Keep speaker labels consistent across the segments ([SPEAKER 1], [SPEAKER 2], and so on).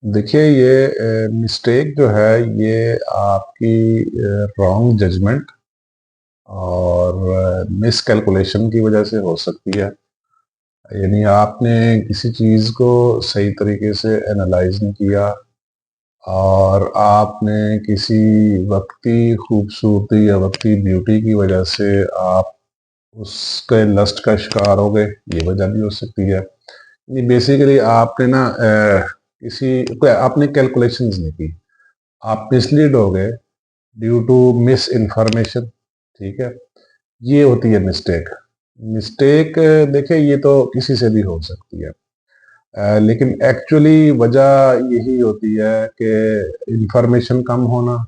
[SPEAKER 1] देखिए ये मिस्टेक जो है ये आपकी रॉन्ग जजमेंट और मिस कैलकुलेशन की वजह से हो सकती है। यानी आपने किसी चीज़ को सही तरीके से एनालाइज नहीं किया और आपने किसी वक्ती खूबसूरती या वक्ती ब्यूटी की वजह से आप उसके लस्ट का शिकार हो गए, ये वजह भी हो सकती है। बेसिकली आपने ना आपने कैलकुलेशंस नहीं की, आप मिसलीड हो गए ड्यू टू मिस इन्फॉर्मेशन। ठीक है, ये होती है मिस्टेक। मिस्टेक देखिए ये तो किसी से भी हो सकती है, लेकिन एक्चुअली वजह यही होती है कि इंफॉर्मेशन कम होना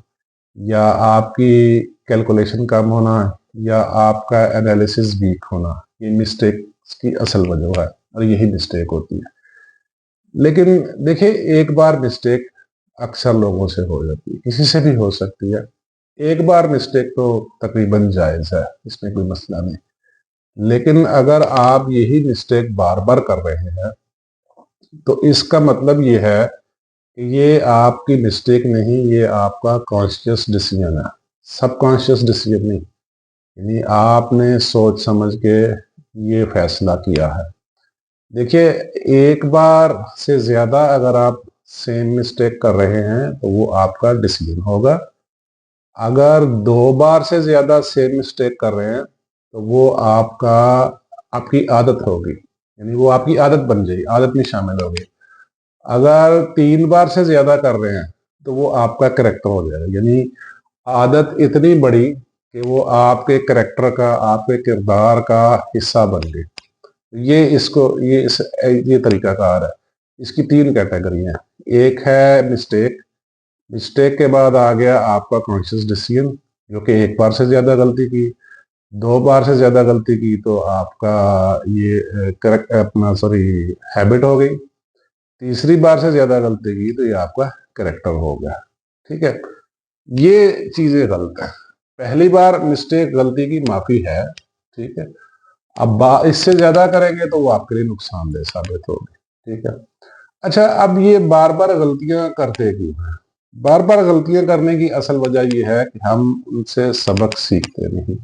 [SPEAKER 1] या आपकी कैलकुलेशन कम होना या आपका एनालिसिस वीक होना, ये मिस्टेक की असल वजह है और यही मिस्टेक होती है। लेकिन देखिए एक बार मिस्टेक अक्सर लोगों से हो जाती है, किसी से भी हो सकती है। एक बार मिस्टेक तो तकरीबन जायज़ है, इसमें कोई मसला नहीं। लेकिन अगर आप यही मिस्टेक बार बार कर रहे हैं तो इसका मतलब ये है कि ये आपकी मिस्टेक नहीं, ये आपका कॉन्शियस डिसीजन है, सबकॉन्शियस डिसीजन नहीं। यानी आपने सोच समझ के ये फैसला किया है। देखिए एक बार से ज्यादा अगर आप सेम मिस्टेक कर रहे हैं तो वो आपका डिसीजन होगा। अगर दो बार से ज्यादा सेम मिस्टेक कर रहे हैं तो वो आपकी आदत होगी, यानी वो आपकी आदत बन जाएगी, आदत में शामिल होगी। अगर तीन बार से ज्यादा कर रहे हैं तो वो आपका करेक्टर हो जाएगा, यानी आदत इतनी बड़ी कि वो आपके करेक्टर का, आपके किरदार का हिस्सा बन गई। ये तरीकाकार है। इसकी तीन कैटेगरी हैं। एक है मिस्टेक, मिस्टेक के बाद आ गया आपका कॉन्शियस डिसीजन, जो कि एक बार से ज्यादा गलती की। दो बार से ज्यादा गलती की तो आपका ये करेक्ट अपना सॉरी हैबिट हो गई। तीसरी बार से ज्यादा गलती की तो ये आपका करेक्टर हो गया। ठीक है, ये चीजें गलत है। पहली बार मिस्टेक गलती की माफी है, ठीक है। अब इससे ज्यादा करेंगे तो वो आपके लिए नुकसानदेह साबित होगी। ठीक है, अच्छा अब ये बार बार गलतियां करते क्यों हैं? बार बार गलतियां करने की असल वजह यह है कि हम उनसे सबक सीखते नहीं।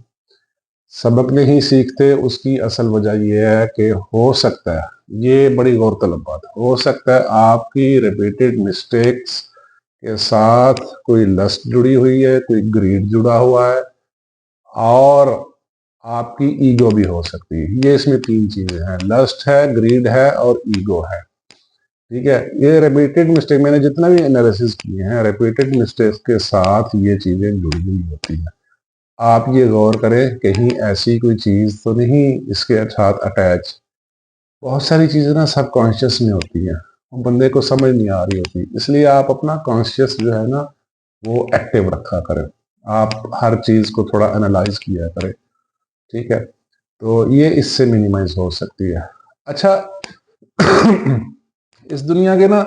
[SPEAKER 1] सबक नहीं सीखते उसकी असल वजह यह है कि हो सकता है, ये बड़ी गौरतलब बात है, हो सकता है आपकी रिपीटेड मिस्टेक्स के साथ कोई लस्ट जुड़ी हुई है, कोई ग्रीड जुड़ा हुआ है और आपकी ईगो भी हो सकती है। ये इसमें तीन चीजें हैं, लस्ट है, ग्रीड है और ईगो है। ठीक है, ये रिपीटेड मिस्टेक मैंने जितना भी एनालिसिस किए हैं, रिपीटेड मिस्टेक्स के साथ ये चीजें जुड़ी हुई होती हैं। आप ये गौर करें कहीं ऐसी कोई चीज तो नहीं इसके साथ अटैच। बहुत सारी चीजें ना सबकॉन्शियस में होती हैं, वो बंदे को समझ नहीं आ रही होती, इसलिए आप अपना कॉन्शियस जो है ना वो एक्टिव रखा करें। आप हर चीज को थोड़ा एनालाइज किया करें। ठीक है, तो ये इससे मिनिमाइज हो सकती है। अच्छा इस दुनिया के ना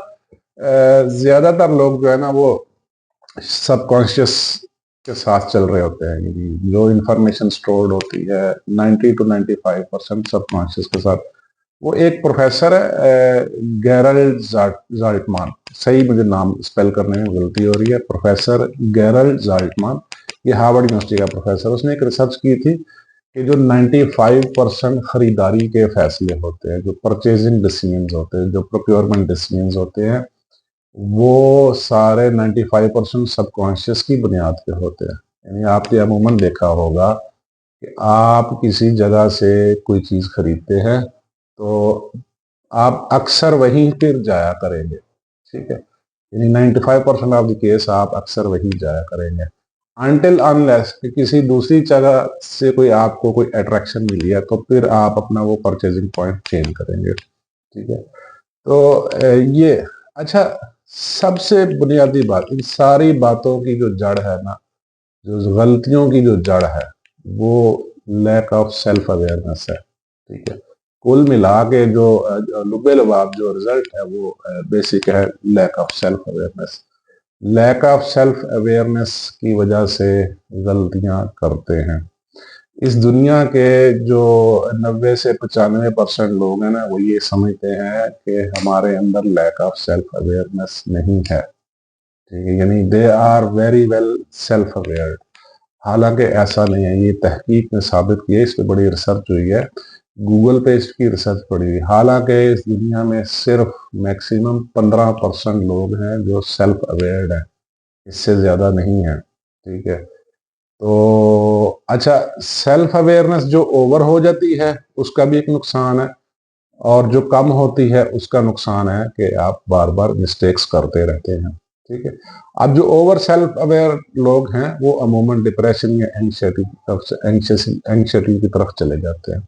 [SPEAKER 1] ज्यादातर लोग जो है ना वो सबकॉन्शियस के साथ चल रहे होते हैं, यानी जो इंफॉर्मेशन स्टोर्ड होती है 90 to 95% सबकॉन्शियस के साथ। वो एक प्रोफेसर है गैरल्ड जाल्टमान, सही मुझे नाम स्पेल करने में गलती हो रही है, प्रोफेसर गैरल्ड जाल्टमान। ये हार्वर्ड यूनिवर्सिटी का प्रोफेसर, उसने एक रिसर्च की थी कि जो 95% खरीदारी के फैसले होते हैं, जो परचेजिंग डिसीजंस होते हैं, जो प्रोक्योरमेंट डिसीजंस होते हैं, वो सारे 95% सबकॉन्शियस की बुनियाद पे होते हैं। यानी आपने अमूमन देखा होगा कि आप किसी जगह से कोई चीज़ खरीदते हैं तो आप अक्सर वहीं फिर जाया करेंगे। ठीक है, यानी 95% ऑफ द केस आप अक्सर वहीं जाया करेंगे अनटिल अनलेस कि किसी दूसरी जगह से कोई आपको कोई अट्रैक्शन मिली है तो फिर आप अपना वो परचेजिंग पॉइंट चेंज करेंगे। ठीक है, तो ये अच्छा, सबसे बुनियादी बात इन सारी बातों की जो जड़ है ना, जो गलतियों की जो जड़ है, वो लैक ऑफ सेल्फ अवेयरनेस है। ठीक है, कुल मिला के जो लुबे लुबाब जो रिजल्ट है वो बेसिक है lack of self awareness. Lack of self awareness की वजह से गलतियां करते हैं। इस दुनिया के जो 90 से 95% लोग हैं ना, वो ये समझते हैं कि हमारे अंदर लैक ऑफ सेल्फ अवेयरनेस नहीं है। ठीक है, यानी they are very well self aware. हालांकि ऐसा नहीं है, ये तहकीक ने साबित किया, इस पे बड़ी रिसर्च हुई है, गूगल पे इसकी रिसर्च पड़ी हुई। हालांकि इस दुनिया में सिर्फ मैक्सिमम 15% लोग हैं जो सेल्फ अवेयर्ड हैं, इससे ज्यादा नहीं है। ठीक है, तो अच्छा, सेल्फ अवेयरनेस जो ओवर हो जाती है उसका भी एक नुकसान है, और जो कम होती है उसका नुकसान है कि आप बार बार मिस्टेक्स करते रहते हैं। ठीक है, अब जो ओवर सेल्फ अवेयर लोग हैं वो अमूमन डिप्रेशन या एंग्जाइटी की तरफ चले जाते हैं।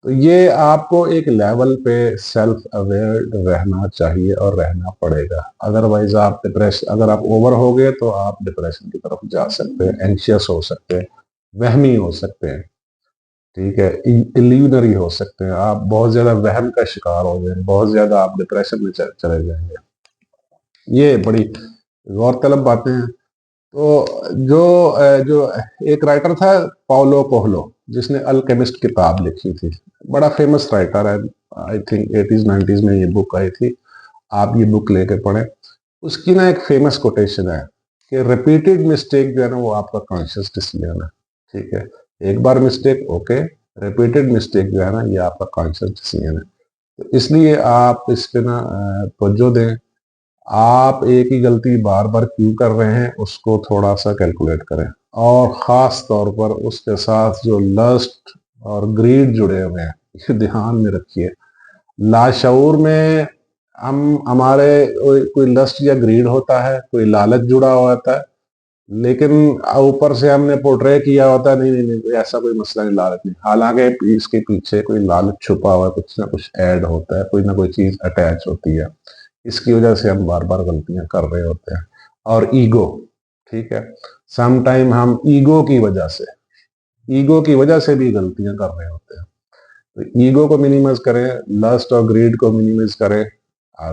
[SPEAKER 1] तो ये आपको एक लेवल पे सेल्फ अवेयर रहना चाहिए और रहना पड़ेगा, अदरवाइज आप डिप्रेशन, अगर आप ओवर हो गए तो आप डिप्रेशन की तरफ जा सकते हैं, एंशियस हो सकते हैं, वहमी हो सकते हैं। ठीक है, इल्यूनरी हो सकते हैं, आप बहुत ज्यादा वहम का शिकार हो जाएंगे, बहुत ज्यादा आप डिप्रेशन में चले जाएंगे। ये बड़ी गौरतलब बातें हैं। तो जो एक राइटर था पाउलो कोहलो, जिसने अल्केमिस्ट किताब लिखी थी, बड़ा फेमस राइटर है, आई थिंक 80s 90s में ये बुक आई थी, आप ये बुक लेके पढ़ें। उसकी ना एक फेमस कोटेशन है कि रिपीटेड मिस्टेक जो है ना वो आपका कॉन्शियस डिसीजन है। ठीक है, एक बार मिस्टेक ओके, रिपीटेड मिस्टेक जो है ना ये आपका कॉन्शियस डिसीजन है। तो इसलिए आप इस पे ना तवज्जो दें। आप एक ही गलती बार बार क्यों कर रहे हैं उसको थोड़ा सा कैलकुलेट करें, और ख़ास तौर पर उसके साथ जो लस्ट और ग्रीड जुड़े हुए हैं ये ध्यान में रखिए। लाशऊर में हम हमारे कोई लस्ट या ग्रीड होता है, कोई लालच जुड़ा हुआ होता है, लेकिन ऊपर से हमने पोर्ट्रे किया होता है नहीं नहीं नहीं ऐसा कोई मसला नहीं, लालच नहीं, हालांकि इसके पीछे कोई लालच छुपा हुआ है, कुछ ना कुछ ऐड होता है, कोई ना कोई चीज अटैच होती है, इसकी वजह से हम बार बार गलतियां कर रहे होते हैं। और ईगो, ठीक है, सम टाइम हम ईगो की वजह से भी गलतियां कर रहे होते हैं। तो ईगो को मिनिमाइज करें, लस्ट और ग्रीड को मिनिमाइज करें।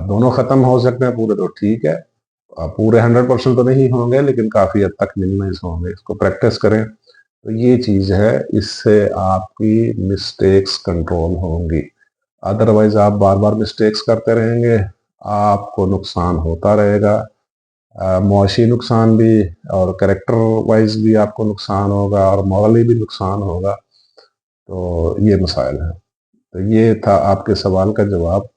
[SPEAKER 1] दोनों खत्म हो सकते हैं पूरे तो ठीक है, पूरे 100% तो नहीं होंगे लेकिन काफी हद तक मिनिमाइज होंगे, इसको प्रैक्टिस करें। तो ये चीज है, इससे आपकी मिस्टेक्स कंट्रोल होंगी। अदरवाइज आप बार बार मिस्टेक्स करते रहेंगे, आपको नुकसान होता रहेगा, मुआशी नुकसान भी, और करेक्टर वाइज भी आपको नुकसान होगा, और मॉरली भी नुकसान होगा। तो ये मसाइल है। तो ये था आपके सवाल का जवाब।